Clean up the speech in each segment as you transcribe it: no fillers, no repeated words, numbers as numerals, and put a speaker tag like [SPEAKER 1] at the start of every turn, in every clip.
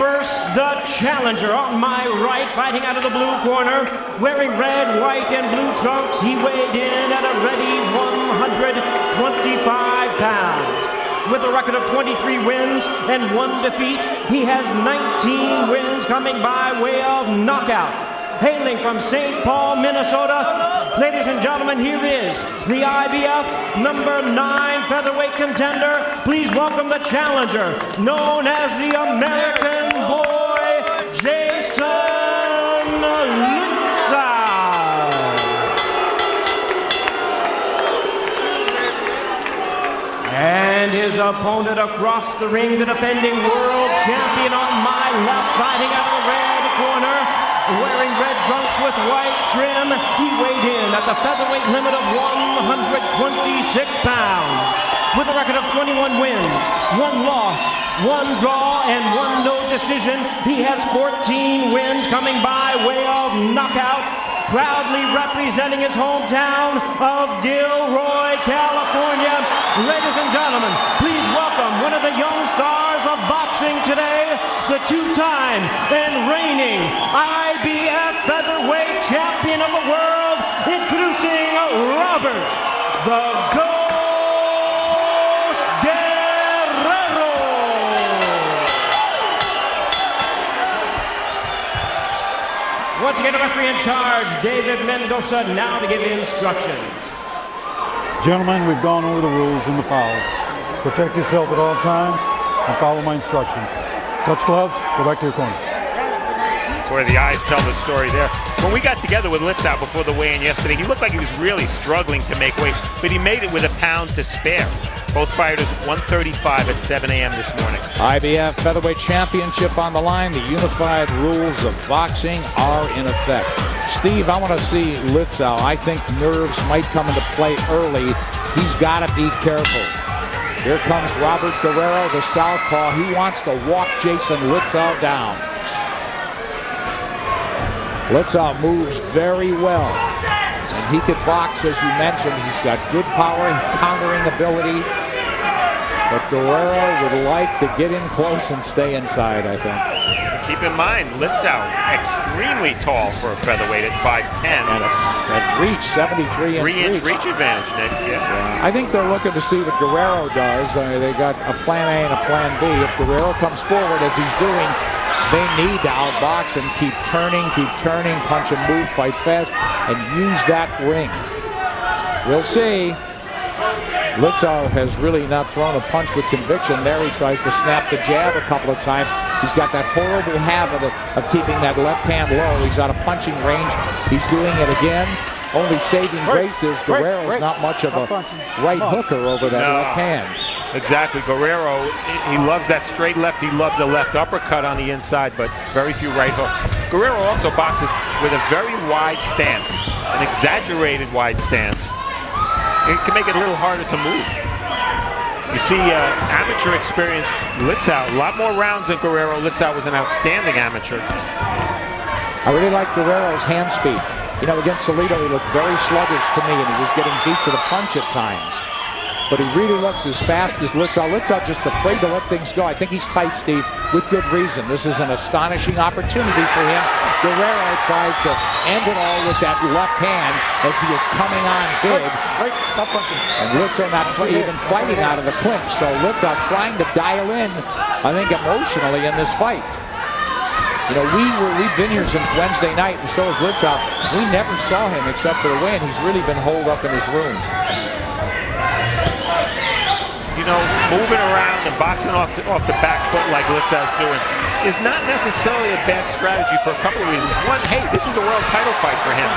[SPEAKER 1] first, the challenger on my right, fighting out of the blue corner, wearing red, white, and blue trunks. He weighed in at a ready 125 pounds. With a record of 23 wins and 1 defeat, he has 19 wins coming by way of knockout. Hailing from St. Paul, Minnesota, ladies and gentlemen, here is the IBF number 9 featherweight contender. Please welcome the challenger, known as the American Boy, Jason Litzau. And his opponent across the ring, the defending world champion on my left, fighting out of the red corner, wearing red trunks with white trim. He weighed in at the featherweight limit of 126 pounds. With a record of 21 wins, 1 loss, 1 draw, and 1 no decision, he has 14 wins coming by way of knockout, proudly representing his hometown of Gilroy, California. Ladies and gentlemen, please welcome one of the young stars of boxing today, the 2-time and reigning IBF featherweight champion of the world, introducing Robert the Ghost Guerrero. Once again, the referee in charge, David Mendoza, now to give instructions.
[SPEAKER 2] Gentlemen, we've gone over the rules and the fouls. Protect yourself at all times and follow my instructions. Touch gloves, go back to your corner.
[SPEAKER 3] Where the eyes tell the story there. When we got together with Litzau before the weigh-in yesterday, he looked like he was really struggling to make weight, but he made it with a pound to spare. Both fighters 135 at 7 a.m. this morning.
[SPEAKER 4] IBF Featherweight Championship on the line. The unified rules of boxing are in effect. Steve, I want to see Litzau. I think nerves might come into play early. He's got to be careful. Here comes Robert Guerrero, the southpaw. He wants to walk Jason Litzau down. Litzau moves very well. And he could box, as you mentioned. He's got good power and countering ability. But Guerrero would like to get in close and stay inside, I think.
[SPEAKER 3] Keep in mind, Litzau, extremely tall for a featherweight at 5'10".
[SPEAKER 4] And at reach, 73 inch
[SPEAKER 3] 3-inch reach advantage, Nick. Yeah.
[SPEAKER 4] I think they're looking to see what Guerrero does. They got a plan A and a plan B. If Guerrero comes forward as he's doing, they need to outbox him, keep turning, punch and move, fight fast, and use that ring. We'll see. Litzau has really not thrown a punch with conviction. There he tries to snap the jab a couple of times. He's got that horrible habit of keeping that left hand low. He's out of punching range. He's doing it again. Only saving grace is Guerrero's not much of a right hooker over that left hand.
[SPEAKER 3] Exactly. Guerrero, he loves that straight left. He loves a left uppercut on the inside, but very few right hooks. Guerrero also boxes with a very wide stance, an exaggerated wide stance. It can make it a little harder to move. You see, amateur experience, Litzau, a lot more rounds than Guerrero. Litzau was an outstanding amateur.
[SPEAKER 4] I really like Guerrero's hand speed. You know, against Salido, he looked very sluggish to me, and he was getting beat to the punch at times. But he really looks as fast as Litzau. Litzau just afraid to let things go. I think he's tight, Steve, with good reason. This is an astonishing opportunity for him. Guerrero tries to end it all with that left hand as he is coming on big. And Litzau not even fighting out of the clinch. So Litzau trying to dial in, I think, emotionally in this fight. You know, we've been here since Wednesday night, and so has Litzau. We never saw him except for the win. He's really been holed up in his room.
[SPEAKER 3] You know, moving around and boxing off the back foot like Litzau's doing is not necessarily a bad strategy for a couple of reasons. One, hey, this is a world title fight for him.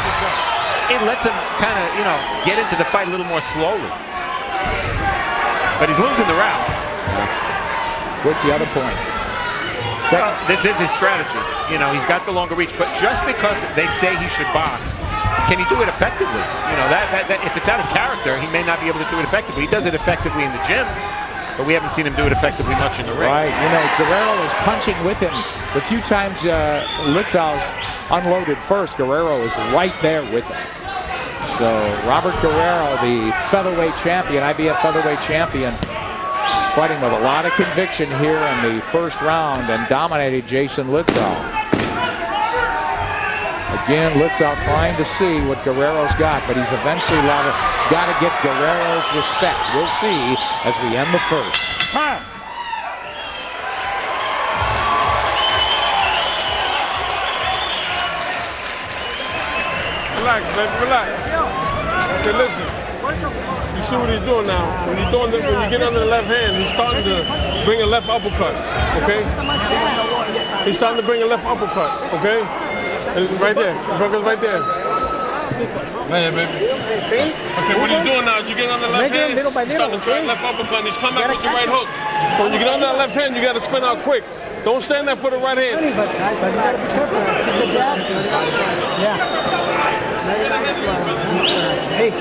[SPEAKER 3] It lets him kind of, you know, get into the fight a little more slowly. But he's losing the round.
[SPEAKER 4] What's the other point?
[SPEAKER 3] Well, this is his strategy. You know, he's got the longer reach, but just because they say he should box, can he do it effectively? You know, that if it's out of character, he may not be able to do it effectively. He does it effectively in the gym, but we haven't seen him do it effectively much in the ring.
[SPEAKER 4] Right, you know, Guerrero is punching with him. The few times Litzau's unloaded first, Guerrero is right there with him. So Robert Guerrero, the featherweight champion, IBF featherweight champion, fighting with a lot of conviction here in the first round and dominated Jason Litzau. Again, Litzau trying to see what Guerrero's got, but he's eventually got to get Guerrero's respect. We'll see as we end the first.
[SPEAKER 5] Relax, baby, relax. Okay, listen. You see what he's doing now. When you get under the left hand, he's starting to bring a left uppercut. Okay? He's starting to bring a left uppercut. Okay? And right there. Focus right there. Man, baby. Okay, what he's doing now is you get on the left hand, he's starting to try left uppercut, and he's coming back with the right hook. So when you get on that left hand, you got to spin out quick. Don't stand there for the right hand.
[SPEAKER 6] But you got to be careful. Keep the jab. Yeah. Hey,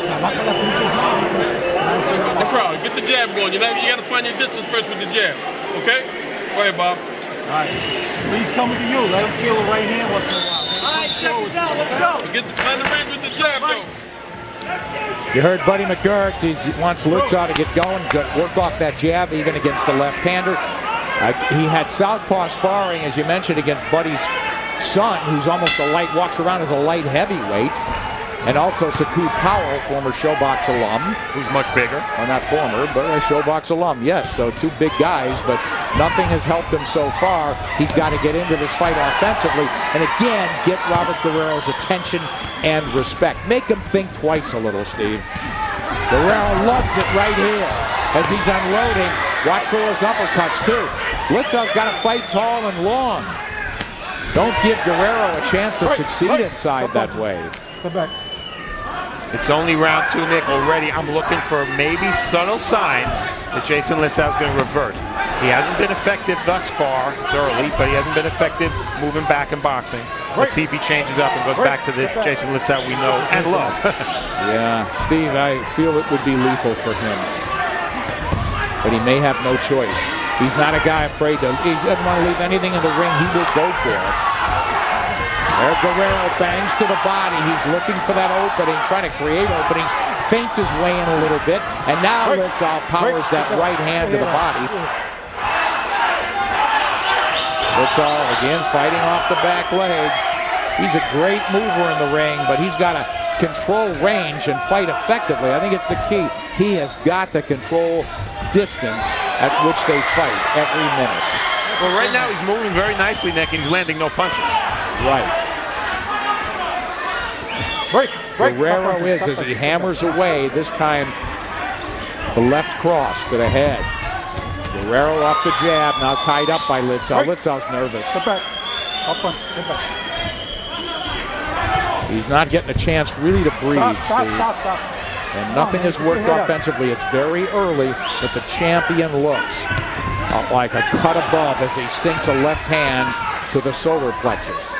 [SPEAKER 5] No problem. Get the jab going. You got to find your distance first with the jab. Okay? Go ahead, Bob.
[SPEAKER 2] All right. He's coming to you. Let him feel the right hand once in a while.
[SPEAKER 6] all right, second down. Let's go.
[SPEAKER 5] Find the range with the jab, though.
[SPEAKER 4] You heard Buddy McGurk. He wants Litzau to get going, work off that jab even against the left-hander. He had southpaw sparring, as you mentioned, against Buddy's son, who's almost walks around as a light heavyweight. And also Saku Powell, former Showbox alum.
[SPEAKER 3] Who's much bigger.
[SPEAKER 4] Well, not former, but a Showbox alum, yes. So two big guys, but nothing has helped him so far. He's got to get into this fight offensively. And again, get Robert Guerrero's attention and respect. Make him think twice a little, Steve. Guerrero loves it right here as he's unloading. Watch for those uppercuts, too. Litzau's got to fight tall and long. Don't give Guerrero a chance to succeed inside that way.
[SPEAKER 2] Step back.
[SPEAKER 3] It's only round 2, Nick. Already I'm looking for maybe subtle signs that Jason Litzau is going to revert. He hasn't been effective thus far. It's early, but he hasn't been effective moving back in boxing. Let's see if he changes up and goes back to the Jason Litzau we know and love.
[SPEAKER 4] Yeah, Steve, I feel it would be lethal for him. But he may have no choice. He's not a guy afraid to, he doesn't want to leave anything in the ring. He will go for it. There Guerrero bangs to the body. He's looking for that opening, trying to create openings, feints his way in a little bit, and now Litzau powers that right hand to the body. Litzau again fighting off the back leg. He's a great mover in the ring, but he's got to control range and fight effectively. I think it's the key. He has got to control distance at which they fight every minute.
[SPEAKER 3] Well, right now he's moving very nicely, Nick, and he's landing no punches.
[SPEAKER 4] Right. Guerrero is, as he hammers away, this time the left cross to the head. Guerrero off the jab, now tied up by Litzau. Litzau's nervous.
[SPEAKER 2] Step back. Up front. Step back.
[SPEAKER 4] He's not getting a chance really to breathe,
[SPEAKER 2] Stop.
[SPEAKER 4] And nothing has worked offensively. It's very early, but the champion looks like a cut above as he sinks a left hand to the solar plexus.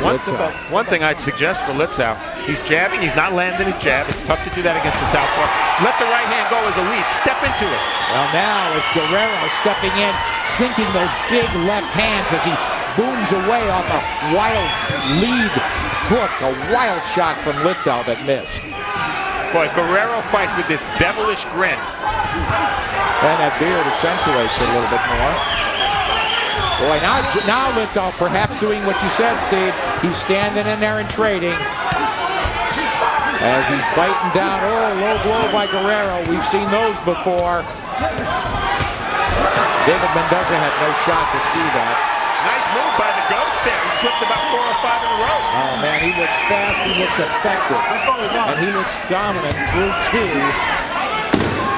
[SPEAKER 3] One thing I'd suggest for Litzau, he's jabbing, he's not landing his jab. It's tough to do that against the southpaw. Let the right hand go as a lead. Step into it.
[SPEAKER 4] Well, now it's Guerrero stepping in, sinking those big left hands as he booms away off a wild lead hook, a wild shot from Litzau that missed.
[SPEAKER 3] Boy, Guerrero fights with this devilish grin.
[SPEAKER 4] And that beard accentuates it a little bit more. Boy, now Litzau perhaps doing what you said, Steve. He's standing in there and trading. As he's biting down. Oh, low blow by Guerrero. We've seen those before. David Mendoza had no shot to see that.
[SPEAKER 3] Nice move by the Ghost there. He slipped about 4 or 5 in a row.
[SPEAKER 4] Oh, man, he looks fast. He looks effective. And he looks dominant through 2.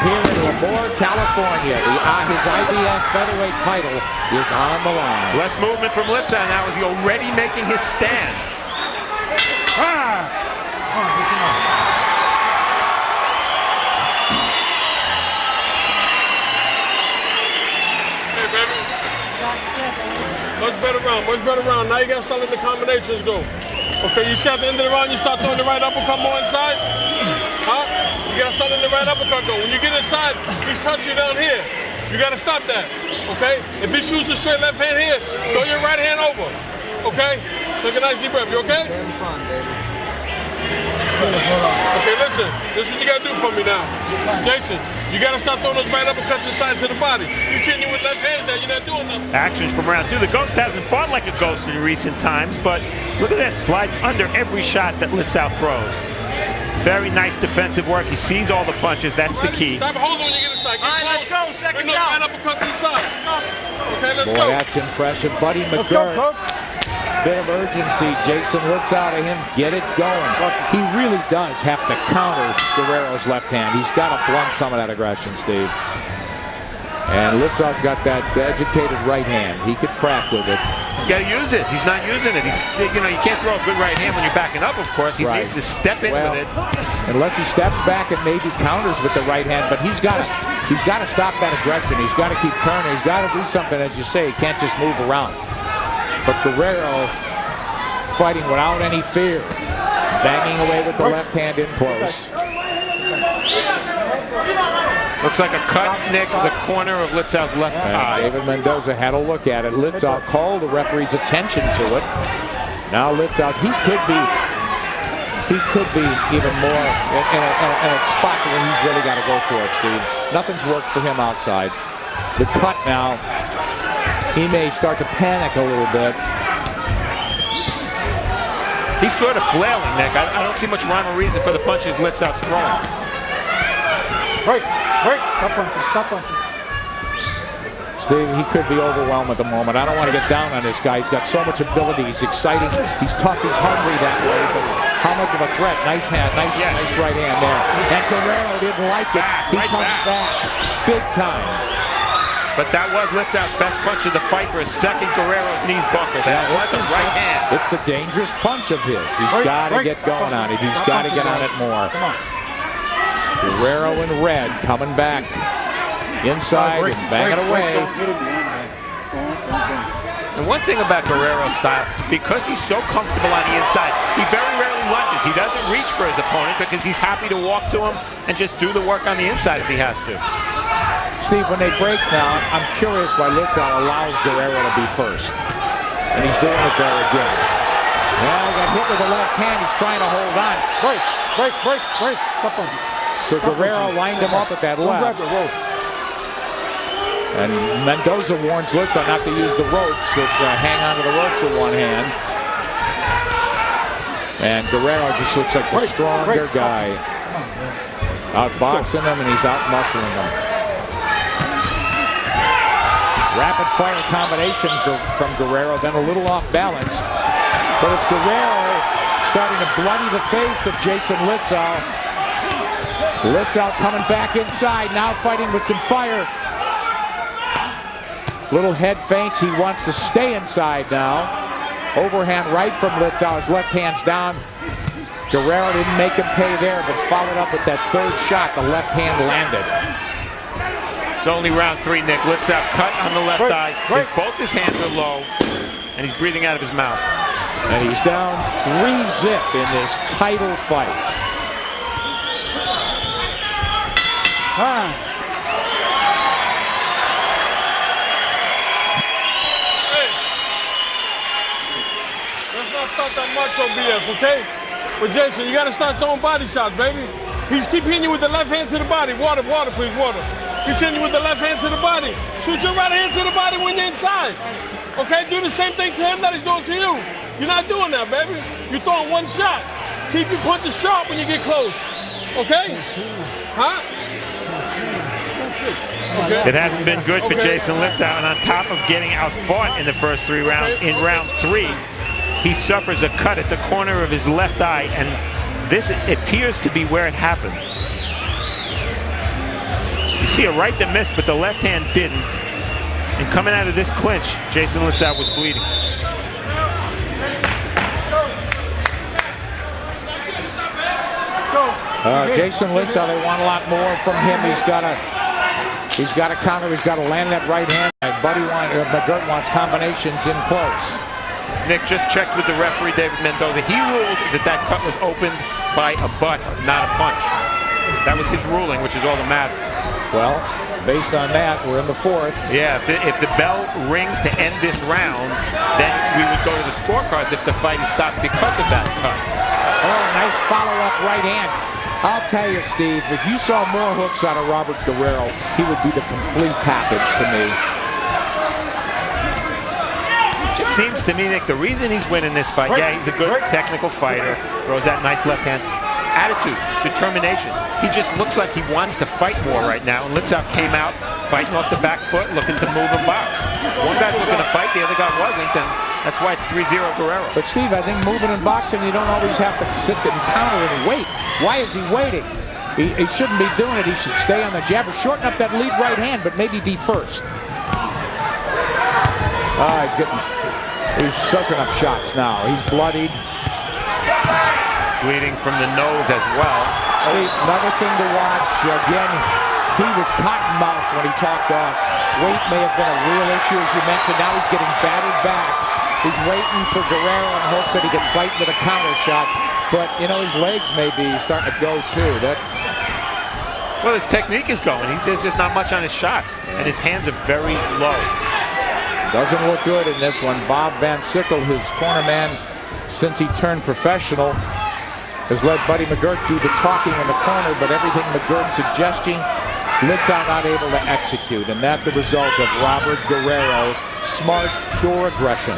[SPEAKER 4] Here in Lemoore, California, his IBF featherweight title is on the line.
[SPEAKER 3] Less movement from Litzau now as he already making his stand.
[SPEAKER 5] Hey, baby. Much better round. Now you got to start letting the combinations go. Okay, you see at the end of the round, you start throwing the right uppercut more inside. Huh? You got to start letting the right uppercut go. When you get inside, he's touching down here. You got to stop that. Okay? If he shoots a straight left hand here, throw your right hand over. Okay? Take a nice deep breath. You okay?
[SPEAKER 6] Having fun, baby.
[SPEAKER 5] Okay, listen. This is what you got to do for me now. Jason, you got to start throwing those right uppercuts inside to the body. He's hitting you with left hands there. You're not doing nothing.
[SPEAKER 3] Actions from round 2. The Ghost hasn't fought like a Ghost in recent times, but look at this. Slide under every shot that Litzau throws. Very nice defensive work. He sees all the punches. That's the key.
[SPEAKER 5] Stop holding when you get inside. Get
[SPEAKER 1] All right, let's go. Second
[SPEAKER 5] Bring those
[SPEAKER 1] down.
[SPEAKER 5] right uppercuts inside. Okay, let's
[SPEAKER 4] Boy,
[SPEAKER 5] go.
[SPEAKER 4] that's impressive. Buddy
[SPEAKER 2] Let's go,
[SPEAKER 4] McGirt.
[SPEAKER 2] Coach.
[SPEAKER 4] Bit of urgency. Jason Litzau to him. Get it going. He really does have to counter Guerrero's left hand. He's got to blunt some of that aggression, Steve. And Litzau's got that educated right hand. He could crack with it.
[SPEAKER 3] He's got to use it. He's not using it. He's, you know, you can't throw a good right hand when you're backing up, of course. He needs to step in with it.
[SPEAKER 4] Unless he steps back and maybe counters with the right hand, but he's got to stop that aggression. He's got to keep turning. He's got to do something, as you say. He can't just move around. But Guerrero fighting without any fear, banging away with the left hand in close.
[SPEAKER 3] Looks like a cut, Nick, the corner of Litzau's left eye.
[SPEAKER 4] David Mendoza had a look at it. Litzau called the referee's attention to it. Now Litzau, he could be even more in a spot where he's really got to go for it, Steve. Nothing's worked for him outside. The cut now, he may start to panic a little bit.
[SPEAKER 3] He's sort of flailing, Nick. I don't see much rhyme or reason for the punches Litzau's throwing.
[SPEAKER 2] Break. Stop punching. Stop punching.
[SPEAKER 4] Steve, he could be overwhelmed at the moment. I don't want to get down on this guy. He's got so much ability. He's exciting. He's tough. He's hungry that way. But how much of a threat? Nice hand. Nice right hand there. And Guerrero didn't like it. He comes back big time.
[SPEAKER 3] But that was Litzau's best punch of the fight for a second. Guerrero's knees buckled. That was a right hand.
[SPEAKER 4] It's the dangerous punch of his. He's got to get going on it. He's got to get on it more. Guerrero in red coming back inside and banging away.
[SPEAKER 3] And one thing about Guerrero's style, because he's so comfortable on the inside, he very rarely lunges. He doesn't reach for his opponent because he's happy to walk to him and just do the work on the inside if he has to.
[SPEAKER 4] Steve, when they break now, I'm curious why Litzau allows Guerrero to be first. And he's doing it there again. Well, he got hit with the left hand. He's trying to hold on.
[SPEAKER 2] Break. Stop punching.
[SPEAKER 4] So Guerrero lined him up at that left. And Mendoza warns Litzau not to use the ropes, to hang on to the ropes with one hand. And Guerrero just looks like the stronger guy. Outboxing him, and he's out-muscling him. Rapid fire combination from Guerrero, then a little off balance. But it's Guerrero starting to bloody the face of Jason Litzau. Litzau coming back inside, now fighting with some fire. Little head feints, he wants to stay inside now. Overhand right from Litzau, his left hand's down. Guerrero didn't make him pay there, but followed up with that third shot, the left hand landed.
[SPEAKER 3] It's only round 3, Nick. Litzau cut on the left eye. Both his hands are low, and he's breathing out of his mouth.
[SPEAKER 4] And he's down 3-zip in this title fight.
[SPEAKER 5] Hey, let's not start that macho BS, okay? But Jason, you got to start throwing body shots, baby. He's keep hitting you with the left hand to the body. Water, please, water. He's hitting you with the left hand to the body. Shoot your right hand to the body when you're inside. Okay, do the same thing to him that he's doing to you. You're not doing that, baby. You're throwing one shot. Keep your punches sharp when you get close. Okay? Huh? Okay.
[SPEAKER 3] It hasn't been good for Jason Litzau, and on top of getting outfought in the first 3 rounds, in round 3, he suffers a cut at the corner of his left eye, and this appears to be where it happened. You see a right that missed, but the left hand didn't. And coming out of this clinch, Jason Litzau was bleeding.
[SPEAKER 4] Jason Litzau, they want a lot more from him. He's got to counter. He's got to land that right hand. McGirt wants combinations in close.
[SPEAKER 3] Nick just checked with the referee, David Mendoza. He ruled that cut was opened by a butt, not a punch. That was his ruling, which is all that matters.
[SPEAKER 4] Well, based on that, we're in the 4th.
[SPEAKER 3] Yeah, if the bell rings to end this round, then we would go to the scorecards if the fight is stopped because of that cut.
[SPEAKER 4] Oh, nice follow-up right hand. I'll tell you, Steve, if you saw more hooks out of Robert Guerrero, he would be the complete package to me.
[SPEAKER 3] Just seems to me that the reason he's winning this fight, yeah, he's a good technical fighter, throws that nice left hand. Attitude, determination. He just looks like he wants to fight more right now. And Litzau came out fighting off the back foot, looking to move and box. One guy's looking to fight, the other guy wasn't, and that's why it's 3-0 Guerrero.
[SPEAKER 4] But Steve, I think moving and boxing, you don't always have to sit and counter and wait. Why is he waiting? He shouldn't be doing it. He should stay on the jab or shorten up that lead right hand, but maybe be first. He's soaking up shots now. He's bloodied.
[SPEAKER 3] Bleeding from the nose as well.
[SPEAKER 4] Steve, another thing to watch. Again, he was cotton-mouthed when he talked to us. Weight may have been a real issue, as you mentioned. Now he's getting battered back. He's waiting for Guerrero and hope that he can fight with a counter shot. But, you know, his legs may be starting to go, too.
[SPEAKER 3] Well, his technique is going. There's just not much on his shots. And his hands are very low.
[SPEAKER 4] Doesn't look good in this one. Bob Van Sickle, his corner man since he turned professional, has let Buddy McGirt do the talking in the corner, but everything McGirt's suggesting, Litzau not able to execute. And that's the result of Robert Guerrero's smart, pure aggression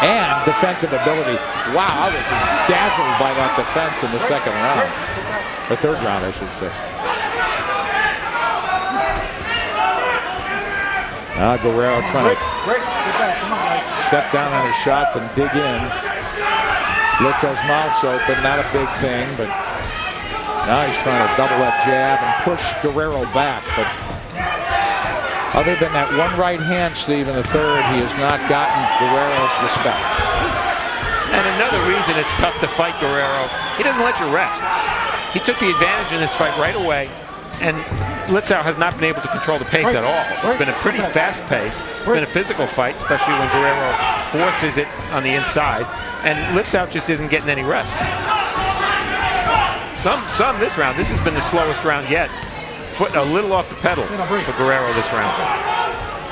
[SPEAKER 4] and defensive ability. Wow, I was dazzled by that defense in the second round. The third round, I should say. Now Guerrero trying to set down on his shots and dig in. Litzau's mouth's open, not a big thing, but now he's trying to double that jab and push Guerrero back. But other than that one right hand, Steve, in the third, he has not gotten Guerrero's respect.
[SPEAKER 3] And another reason it's tough to fight Guerrero, he doesn't let you rest. He took the advantage in this fight right away, and Litzau has not been able to control the pace at all. It's been a pretty fast pace. It's been a physical fight, especially when Guerrero forces it on the inside. And Litzau just isn't getting any rest. Some this round. This has been the slowest round yet. Foot a little off the pedal for Guerrero this round.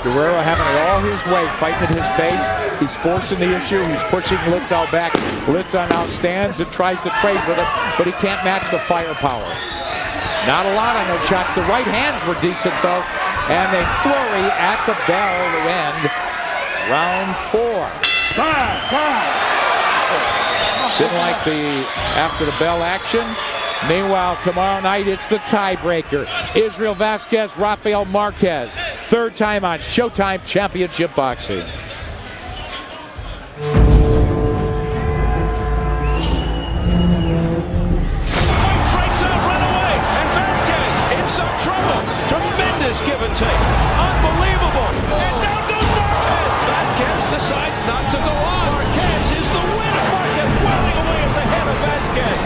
[SPEAKER 4] Guerrero having it all his way, fighting at his pace. He's forcing the issue. He's pushing Litzau back. Litzau now stands and tries to trade with him, but he can't match the firepower. Not a lot on those shots. The right hands were decent, though. And a flurry at the bell to end round 4. Didn't like the after the bell action. Meanwhile, tomorrow night, it's the tiebreaker. Israel Vasquez, Rafael Marquez. Third time on Showtime Championship Boxing.
[SPEAKER 7] Give and take. Unbelievable. And down goes Marquez. Vasquez decides not to go on. Marquez is the winner. Marquez welling away at the head of Vasquez.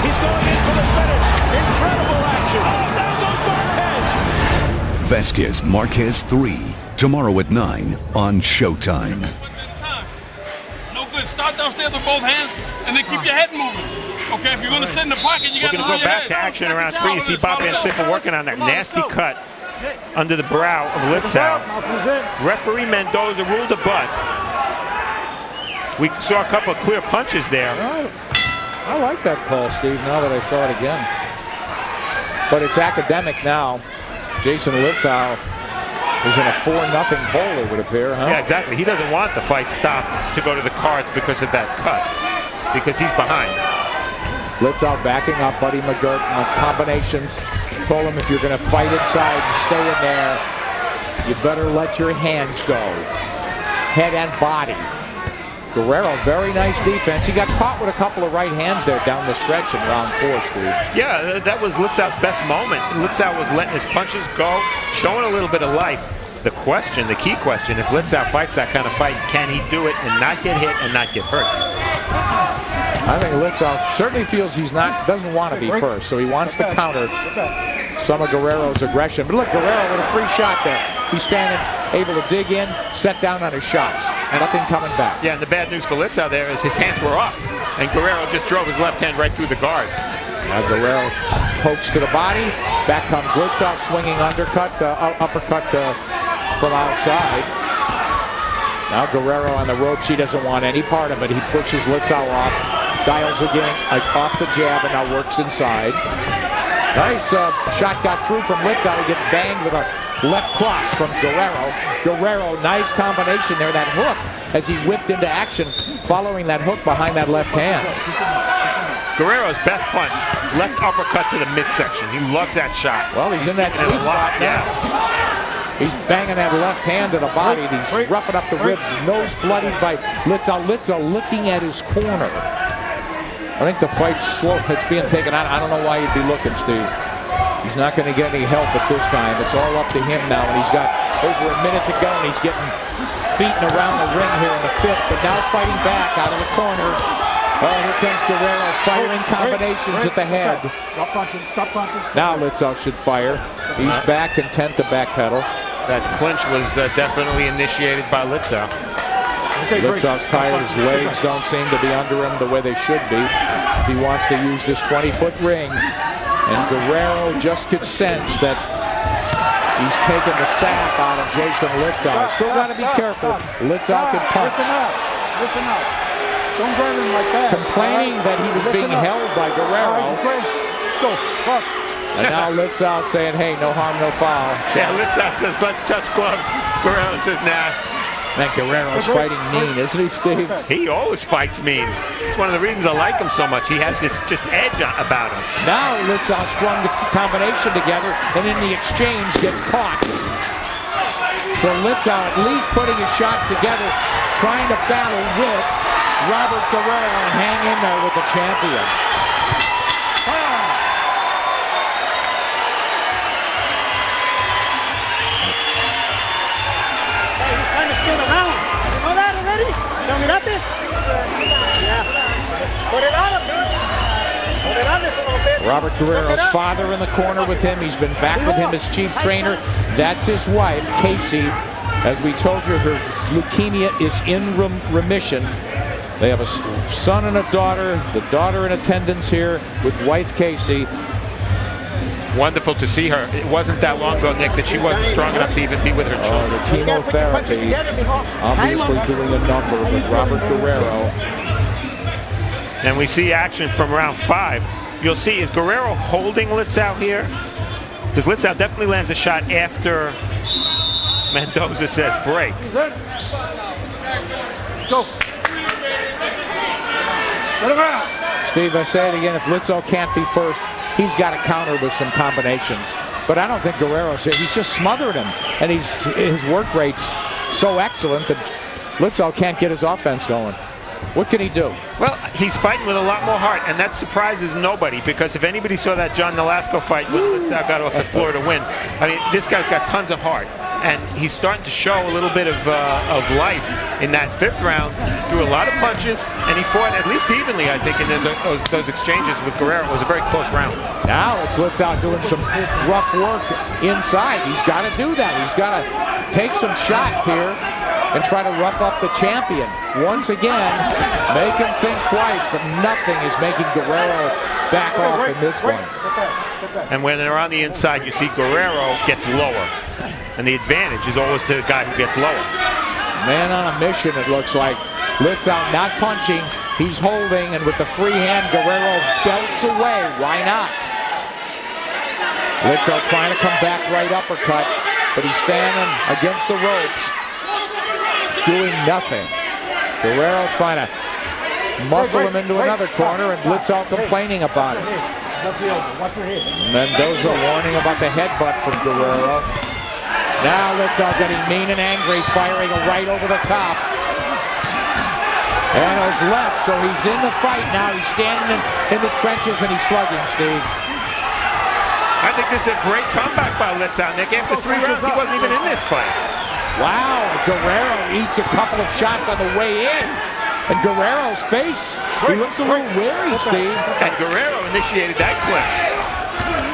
[SPEAKER 7] He's going in for the finish. Incredible action. Oh, down goes Marquez.
[SPEAKER 8] Vasquez Marquez 3. Tomorrow at 9 on Showtime.
[SPEAKER 9] No good. Start downstairs with both hands and then keep your head moving. Okay, if you're going to sit in the pocket, you got to
[SPEAKER 3] go back to action around 3. You see Bob Van Sickle working on that nasty cut under the brow of Litzau. Referee Mendoza ruled a butt. We saw a couple of clear punches there.
[SPEAKER 4] I like that call, Steve, now that I saw it again. But it's academic now. Jason Litzau is in a 4-0 hole, it would appear, huh?
[SPEAKER 3] Yeah, exactly. He doesn't want the fight stopped to go to the cards because of that cut, because he's behind.
[SPEAKER 4] Litzau backing up Buddy McGirt wants combinations. Told him if you're going to fight inside and stay in there, you better let your hands go. Head and body. Guerrero, very nice defense. He got caught with a couple of right hands there down the stretch in round 4, Steve.
[SPEAKER 3] Yeah, that was Litzau's best moment. Litzau was letting his punches go, showing a little bit of life. The question, the key question, if Litzau fights that kind of fight, can he do it and not get hit and not get hurt?
[SPEAKER 4] I think Litzau certainly feels doesn't want to be first, so he wants to counter some of Guerrero's aggression. But look, Guerrero with a free shot there. He's standing, able to dig in, set down on his shots. Nothing coming back.
[SPEAKER 3] Yeah, and the bad news for Litzau there is his hands were up, and Guerrero just drove his left hand right through the guard.
[SPEAKER 4] Now Guerrero pokes to the body. Back comes Litzau, swinging uppercut from outside. Now Guerrero on the ropes. He doesn't want any part of it. He pushes Litzau off. Dials again off the jab and now works inside. Nice shot got through from Litzau. He gets banged with a left cross from Guerrero. Guerrero, nice combination there. That hook as he whipped into action following that hook behind that left hand.
[SPEAKER 3] Guerrero's best punch, left uppercut to the midsection. He loves that shot.
[SPEAKER 4] Well, he's in that sweet spot now. He's banging that left hand to the body. He's roughing up the ribs. Nose bloodied by Litzau. Litzau looking at his corner. I think the fight's slow. It's being taken out. I don't know why he'd be looking, Steve. He's not going to get any help at this time. It's all up to him now, and he's got over a minute to go, and he's getting beaten around the ring here in the fifth, but now fighting back out of the corner. Oh, here comes Guerrero firing combinations at the head.
[SPEAKER 2] Stop punching, stop punching.
[SPEAKER 4] Now Litzau should fire. He's back, content to backpedal.
[SPEAKER 3] That clinch was definitely initiated by Litzau.
[SPEAKER 4] Litzau's tired. His legs don't seem to be under him the way they should be if he wants to use this 20-foot ring. And Guerrero just could sense that he's taking the sap out of Jason Litzau. Still got to be careful. Litzau can punch.
[SPEAKER 2] Listen up. Don't grab him like that.
[SPEAKER 4] Complaining that he was being held by Guerrero.
[SPEAKER 2] Let's go. Fuck.
[SPEAKER 4] And now Litzau saying, hey, no harm, no foul.
[SPEAKER 3] Yeah, Litzau says, let's touch gloves. Guerrero says, nah.
[SPEAKER 4] Man, Guerrero's fighting mean, isn't he, Steve?
[SPEAKER 3] He always fights mean. It's one of the reasons I like him so much. He has this just edge about him.
[SPEAKER 4] Now Litzau strung the combination together and in the exchange gets caught. So Litzau at least putting his shots together, trying to battle with Robert Guerrero and hang in there with the champion. Robert Guerrero's father in the corner with him. He's been back with him as chief trainer. That's his wife, Casey. As we told you, her leukemia is in remission. They have a son and a daughter. The daughter in attendance here with wife Casey.
[SPEAKER 3] Wonderful to see her. It wasn't that long ago, Nick, that she wasn't strong enough to even be with her children.
[SPEAKER 4] The chemotherapy obviously doing a number with Robert Guerrero.
[SPEAKER 3] And we see action from round 5. You'll see, is Guerrero holding Litzau here? Because Litzau definitely lands a shot after Mendoza says break.
[SPEAKER 2] Let's go.
[SPEAKER 4] Steve, I say it again, if Litzau can't be first, he's got to counter with some combinations. But I don't think Guerrero's here. He's just smothered him. And his work rate's so excellent that Litzau can't get his offense going. What can he do?
[SPEAKER 3] Well, he's fighting with a lot more heart, and that surprises nobody, because if anybody saw that John Nolasco fight when Litzau got off the floor to win, I mean, this guy's got tons of heart. And he's starting to show a little bit of life in that 5th round. Threw a lot of punches, and he fought at least evenly, I think, in those exchanges with Guerrero. It was a very close round.
[SPEAKER 4] Now it's Litzau doing some rough work inside. He's got to do that. He's got to take some shots here and try to rough up the champion. Once again, make him think twice, but nothing is making Guerrero back off in this one.
[SPEAKER 3] And when they're on the inside, you see Guerrero gets lower. And the advantage is always to the guy who gets lower.
[SPEAKER 4] Man on a mission, it looks like. Litzau not punching, he's holding, and with the free hand, Guerrero belts away. Why not? Litzau trying to come back right uppercut, but he's standing against the ropes, doing nothing. Guerrero trying to muscle him into another corner, and Litzau complaining about it. Mendoza warning about the headbutt from Guerrero. Now Litzau getting mean and angry, firing a right over the top. And his left, so he's in the fight now. He's standing in the trenches and he's slugging, Steve.
[SPEAKER 3] I think this is a great comeback by Litzau, Nick. After 3 rounds, he wasn't even in this fight.
[SPEAKER 4] Wow, Guerrero eats a couple of shots on the way in. And Guerrero's face, he looks a little weary, Steve.
[SPEAKER 3] And Guerrero initiated that clinch.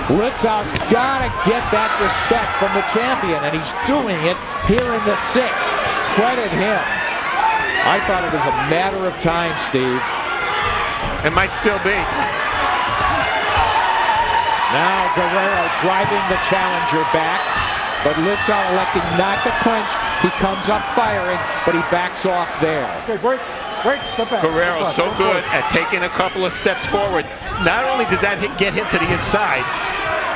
[SPEAKER 4] Litzau's got to get that respect from the champion, and he's doing it here in the 6th. Credit him. I thought it was a matter of time, Steve.
[SPEAKER 3] It might still be.
[SPEAKER 4] Now Guerrero driving the challenger back, but Litzau electing not to clinch. He comes up firing, but he backs off there.
[SPEAKER 2] Okay, break. Wait, step back.
[SPEAKER 3] Guerrero's so good at taking a couple of steps forward. Not only does that get him to the inside,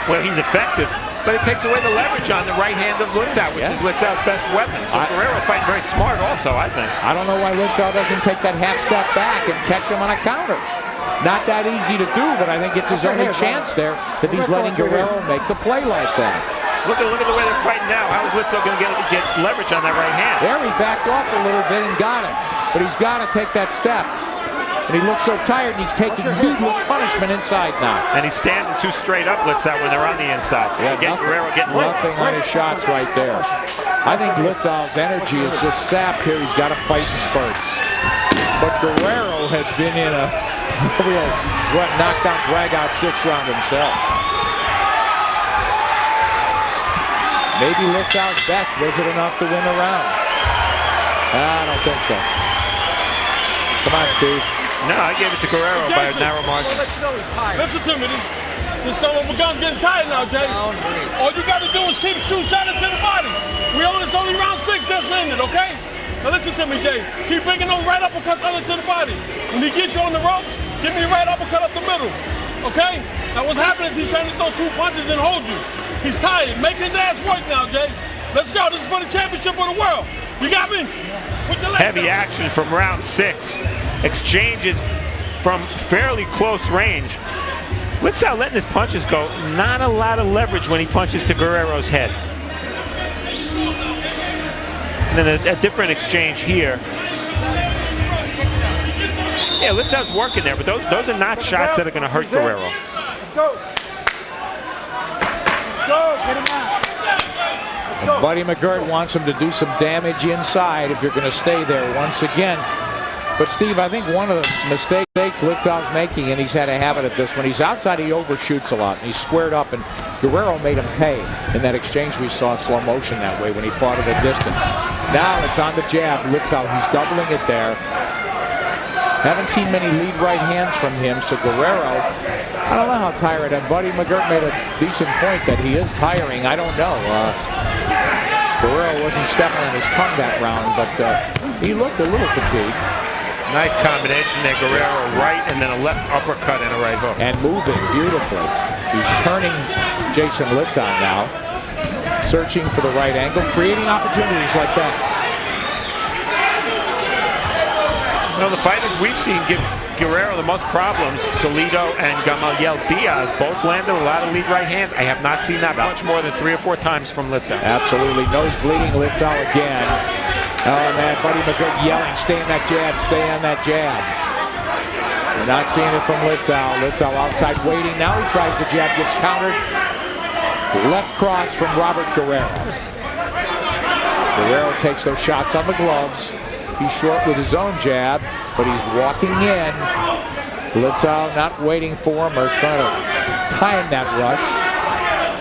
[SPEAKER 3] where he's effective, but it takes away the leverage on the right hand of Litzau, which is Litzau's best weapon. So Guerrero fighting very smart also, I think.
[SPEAKER 4] I don't know why Litzau doesn't take that half step back and catch him on a counter. Not that easy to do, but I think it's his only chance there if he's letting Guerrero make the play like that.
[SPEAKER 3] Look at the way they're fighting now. How is Litzau going to get leverage on that right hand?
[SPEAKER 4] There he backed off a little bit and got him. But he's got to take that step. And he looks so tired, and he's taking needless punishment inside now.
[SPEAKER 3] And he's standing too straight up, Litzau, when they're on the inside.
[SPEAKER 4] Yeah,
[SPEAKER 3] Guerrero getting
[SPEAKER 4] nothing on his shots right there. I think Litzau's energy is just sapped here. He's got to fight in spurts. But Guerrero has been in a real knockdown, drag-out 6th round himself. Maybe Litzau's best. Was it enough to win the round? I don't think so. Come on, Steve.
[SPEAKER 3] No, I gave it to Guerrero by a narrow margin.
[SPEAKER 5] Listen to me. This son of a gun's getting tired now, Jay. All you got to do is keep shooting to the body. We own this only round 6. That's ended, okay? Now listen to me, Jay. Keep bringing those right uppercuts under to the body. When he gets you on the ropes, give me a right uppercut up the middle, okay? Now what's happening is he's trying to throw 2 punches and hold you. He's tired. Make his ass work now, Jay. Let's go. This is for the championship of the world. You got me?
[SPEAKER 3] Heavy action from round 6. Exchanges from fairly close range. Litzau letting his punches go. Not a lot of leverage when he punches to Guerrero's head. And then a different exchange here. Yeah, Litzau's working there, but those are not shots that are going to hurt Guerrero.
[SPEAKER 2] Let's go. Let's go. Get him out.
[SPEAKER 4] And Buddy McGirt wants him to do some damage inside if you're going to stay there once again. But Steve, I think one of the mistakes Litzau's making, and he's had a habit of this, when he's outside he overshoots a lot, and he's squared up, and Guerrero made him pay in that exchange we saw in slow motion that way when he fought at a distance. Now it's on the jab. Litzau, he's doubling it there. Haven't seen many lead right hands from him, so Guerrero, I don't know how tired, and Buddy McGirt made a decent point that he is tiring. I don't know. Guerrero wasn't stepping on his tongue that round, but he looked a little fatigued.
[SPEAKER 3] Nice combination there, Guerrero right, and then a left uppercut and a right hook.
[SPEAKER 4] And moving beautifully. He's turning Jason Litzau now, searching for the right angle, creating opportunities like that.
[SPEAKER 3] You know, the fighters we've seen give Guerrero the most problems, Salido and Gamaliel Diaz, both landed a lot of lead right hands. I have not seen that much more than 3 or 4 times from Litzau.
[SPEAKER 4] Absolutely. Nose bleeding Litzau again. Oh, man, Buddy McGirt yelling, stay in that jab, stay on that jab. We're not seeing it from Litzau. Litzau outside waiting. Now he tries the jab, gets countered. Left cross from Robert Guerrero. Guerrero takes those shots on the gloves. He's short with his own jab, but he's walking in. Litzau not waiting for him or trying to time that rush.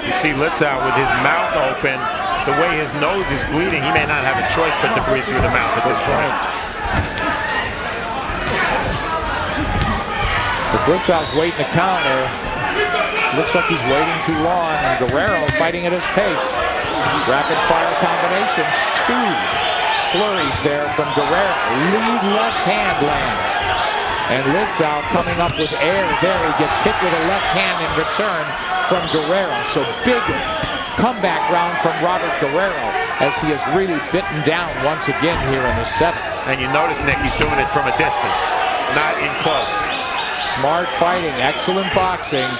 [SPEAKER 3] You see Litzau with his mouth open. The way his nose is bleeding, he may not have a choice but to breathe through the mouth at this point.
[SPEAKER 4] If Litzau's waiting to counter, looks like he's waiting too long, and Guerrero fighting at his pace. Rapid fire combinations, 2 flurries there from Guerrero. Lead left hand lands. And Litzau coming up with air there. He gets hit with a left hand in return from Guerrero. So big comeback round from Robert Guerrero as he has really bitten down once again here in the 7th.
[SPEAKER 3] And you notice, Nick, he's doing it from a distance, not in close.
[SPEAKER 4] Smart fighting, excellent boxing.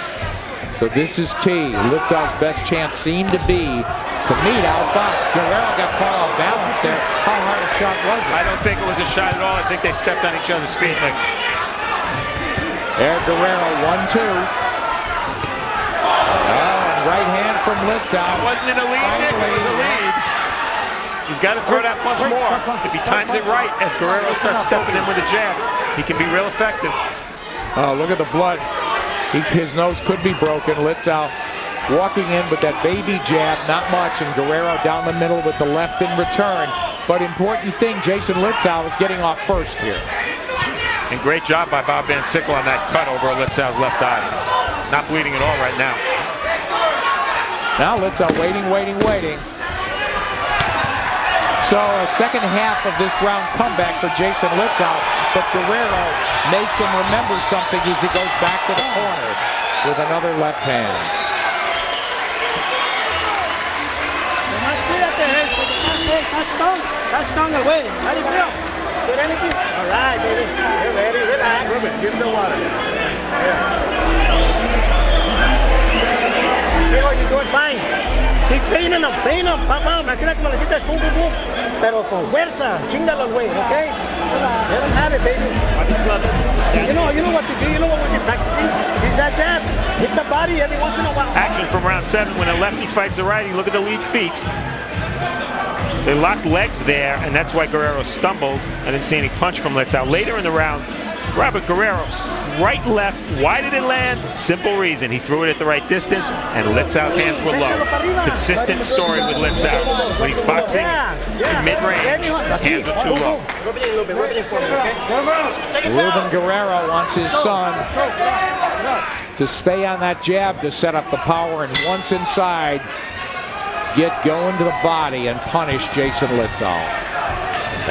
[SPEAKER 4] So this is key. Litzau's best chance seemed to be to meet outbox. Guerrero got caught off balance there. How hard a shot was it?
[SPEAKER 3] I don't think it was a shot at all. I think they stepped on each other's feet. Nick.
[SPEAKER 4] There, Guerrero, 1-2. Right hand from Litzau.
[SPEAKER 3] Wasn't it a lead, Nick? It was a lead. He's got to throw that punch more. If he times it right, as Guerrero starts stepping in with a jab, he can be real effective.
[SPEAKER 4] Oh, look at the blood. His nose could be broken. Litzau walking in with that baby jab, not much, and Guerrero down the middle with the left in return. But important thing, Jason Litzau is getting off first here.
[SPEAKER 3] And great job by Bob Van Sickle on that cut over Litzau's left eye. Not bleeding at all right now.
[SPEAKER 4] Now Litzau waiting. So a second half of this round comeback for Jason Litzau, but Guerrero makes him remember something as he goes back to the corner with another left hand.
[SPEAKER 6] That's strong away. How do you feel? Good energy? All right, baby. You're ready. Relax. Give him the water. Hey, you're doing fine. Keep feeding him, papá. Imagínate como le quitas, boom, boom, boom. Pero con fuerza. Chingalo, güey, okay? Let him have it, baby. You know what to do. You know what we're practicing. Use that jab. Hit the body every once in a while.
[SPEAKER 3] Action from round 7 when a lefty fights a righty. Look at the lead feet. They locked legs there, and that's why Guerrero stumbled. I didn't see any punch from Litzau. Later in the round, Robert Guerrero, right, left. Why did it land? Simple reason. He threw it at the right distance, and Litzau's hands were low. Consistent story with Litzau. When he's boxing in mid-range, his hands are too low.
[SPEAKER 4] Ruben Guerrero wants his son to stay on that jab to set up the power, and once inside, get going to the body and punish Jason Litzau.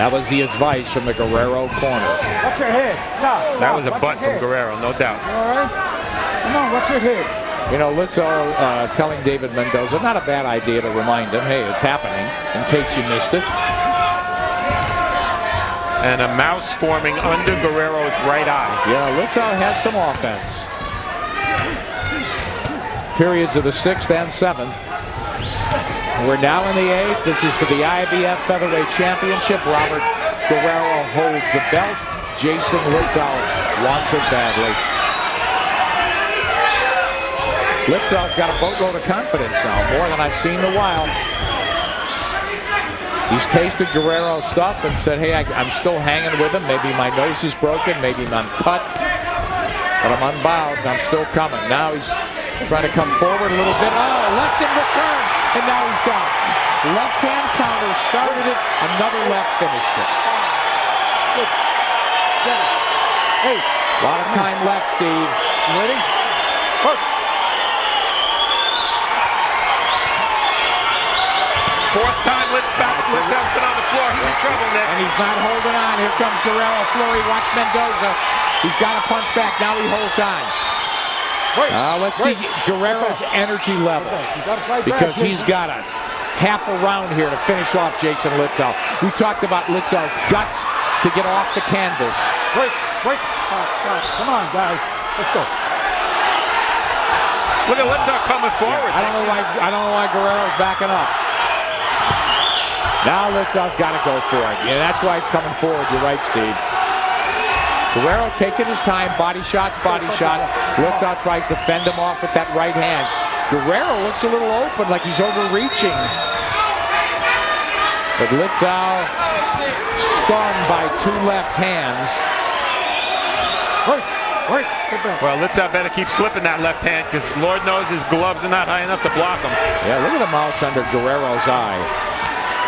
[SPEAKER 4] That was the advice from the Guerrero corner.
[SPEAKER 6] Watch your head. Stop.
[SPEAKER 3] That was a butt from Guerrero, no doubt.
[SPEAKER 6] All right? Come on, watch your head.
[SPEAKER 4] You know, Litzau telling David Mendoza, not a bad idea to remind him, hey, it's happening, in case you missed it.
[SPEAKER 3] And a mouse forming under Guerrero's right eye.
[SPEAKER 4] Yeah, Litzau had some offense. Periods of the 6th and 7th. We're now in the 8th. This is for the IBF Featherweight Championship. Robert Guerrero holds the belt. Jason Litzau wants it badly. Litzau's got a boatload of confidence now, more than I've seen in a while. He's tasted Guerrero's stuff and said, hey, I'm still hanging with him. Maybe my nose is broken, maybe I'm cut, but I'm unbowed and I'm still coming. Now he's trying to come forward a little bit. Oh, left in return. And now he's gone. Left-hand counter started it. Another left finished it.
[SPEAKER 6] 6, 7, 8.
[SPEAKER 4] A lot of time left, Steve.
[SPEAKER 6] You ready? Work.
[SPEAKER 3] Fourth time Litzau's been on the floor. He's in trouble, Nick.
[SPEAKER 4] And he's not holding on. Here comes Guerrero. Flurry. Watch Mendoza. He's got to punch back. Now he holds on. Let's see Guerrero's energy level, because he's got a half a round here to finish off Jason Litzau. We talked about Litzau's guts to get off the canvas.
[SPEAKER 6] Wait. Come on, guys. Let's go.
[SPEAKER 3] Look at Litzau coming forward.
[SPEAKER 4] I don't know why Guerrero's backing up. Now Litzau's got to go for it. Yeah, that's why he's coming forward. You're right, Steve. Guerrero taking his time, body shots. Litzau tries to fend him off with that right hand. Guerrero looks a little open, like he's overreaching. But Litzau stunned by 2 left hands.
[SPEAKER 3] Well, Litzau better keep slipping that left hand, because Lord knows his gloves are not high enough to block him.
[SPEAKER 4] Yeah, look at the mouse under Guerrero's eye.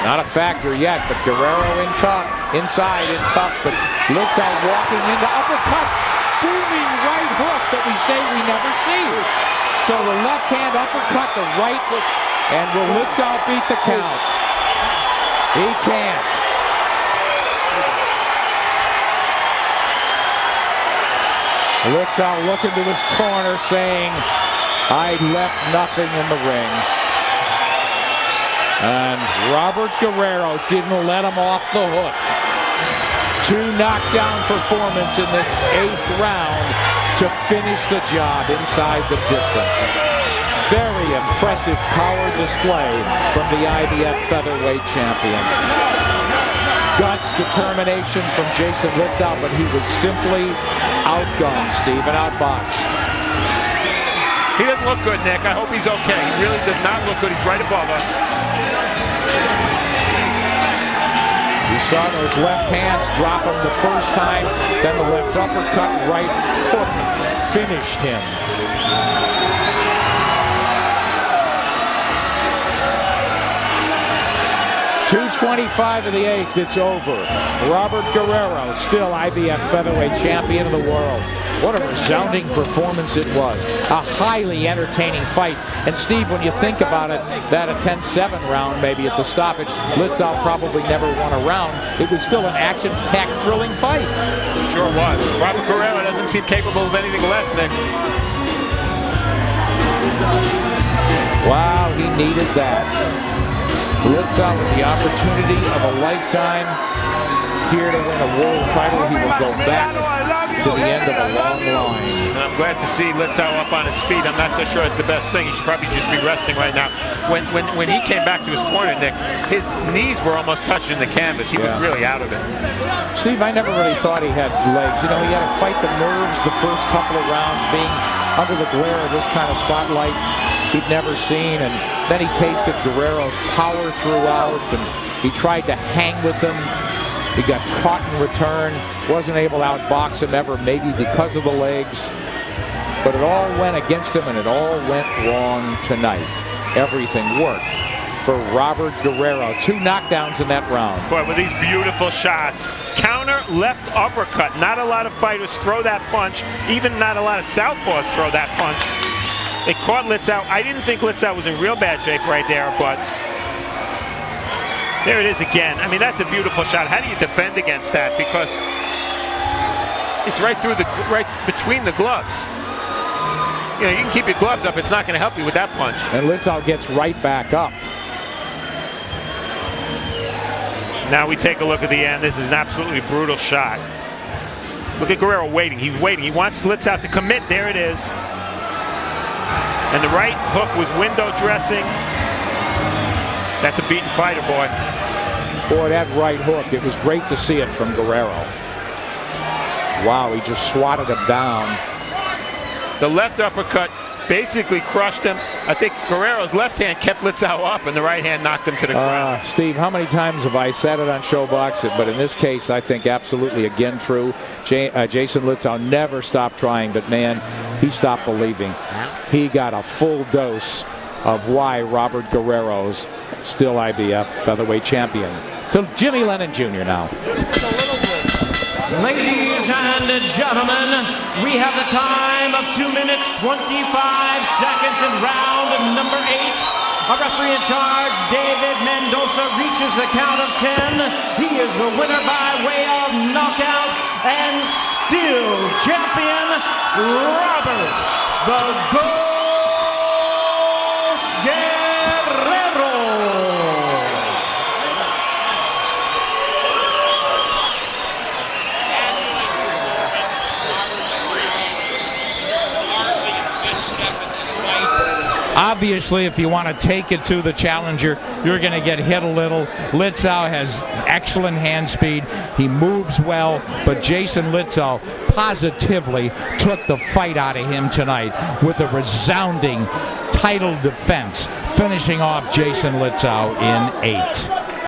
[SPEAKER 4] Not a factor yet, but Guerrero inside in tough, but Litzau walking into uppercuts, booming right hook that we say we never see. So the left hand uppercut, the right hook, and will Litzau beat the count? He can't. Litzau looking to his corner saying, I left nothing in the ring. And Robert Guerrero didn't let him off the hook. 2 knockdown performance in the 8th round to finish the job inside the distance. Very impressive power display from the IBF Featherweight champion. Guts, determination from Jason Litzau, but he was simply outgunned, Steve, and outboxed.
[SPEAKER 3] He doesn't look good, Nick. I hope he's okay. He really does not look good. He's right above us.
[SPEAKER 4] We saw those left hands drop him the first time, then the left uppercut, right hook finished him. 25 of the 8th, it's over. Robert Guerrero, still IBF featherweight champion of the world. What a resounding performance it was. A highly entertaining fight. And Steve, when you think about it, that a 10-7 round maybe at the stoppage, Litzau probably never won a round. It was still an action-packed, thrilling fight.
[SPEAKER 3] Sure was. Robert Guerrero doesn't seem capable of anything less, Nick.
[SPEAKER 4] Wow, he needed that. Litzau with the opportunity of a lifetime here to win a world title. He will go back to the end of a long line.
[SPEAKER 3] And I'm glad to see Litzau up on his feet. I'm not so sure it's the best thing. He should probably just be resting right now. When he came back to his corner, Nick, his knees were almost touching the canvas. He was really out of it.
[SPEAKER 4] Steve, I never really thought he had legs. You know, he had to fight the nerves the first couple of rounds, being under the glare of this kind of spotlight he'd never seen. And then he tasted Guerrero's power throughout, and he tried to hang with him. He got caught in return, wasn't able to outbox him ever, maybe because of the legs. But it all went against him, and it all went wrong tonight. Everything worked for Robert Guerrero. 2 knockdowns in that round.
[SPEAKER 3] Boy, with these beautiful shots. Counter left uppercut. Not a lot of fighters throw that punch. Even not a lot of southpaws throw that punch. It caught Litzau. I didn't think Litzau was in real bad shape right there, but there it is again. I mean, that's a beautiful shot. How do you defend against that? Because it's right between the gloves. You know, you can keep your gloves up. It's not going to help you with that punch.
[SPEAKER 4] And Litzau gets right back up.
[SPEAKER 3] Now we take a look at the end. This is an absolutely brutal shot. Look at Guerrero waiting. He's waiting. He wants Litzau to commit. There it is. And the right hook was window dressing. That's a beaten fighter, boy.
[SPEAKER 4] Boy, that right hook. It was great to see it from Guerrero. Wow, he just swatted him down.
[SPEAKER 3] The left uppercut basically crushed him. I think Guerrero's left hand kept Litzau up, and the right hand knocked him to the ground.
[SPEAKER 4] Steve, how many times have I said it on Showbox? But in this case, I think absolutely again true. Jason Litzau never stopped trying, but man, he stopped believing. He got a full dose of why Robert Guerrero's still IBF featherweight champion. To Jimmy Lennon Jr. now.
[SPEAKER 1] Ladies and gentlemen, we have the time of 2 minutes, 25 seconds in round number 8. Our referee in charge, David Mendoza, reaches the count of 10. He is the winner by way of knockout and still champion, Robert the Ghost Guerrero.
[SPEAKER 10] Obviously, if you want to take it to the challenger, you're going to get hit a little. Litzau has excellent hand speed. He moves well, but Jason Litzau positively took the fight out of him tonight with a resounding title defense, finishing off Jason Litzau in 8.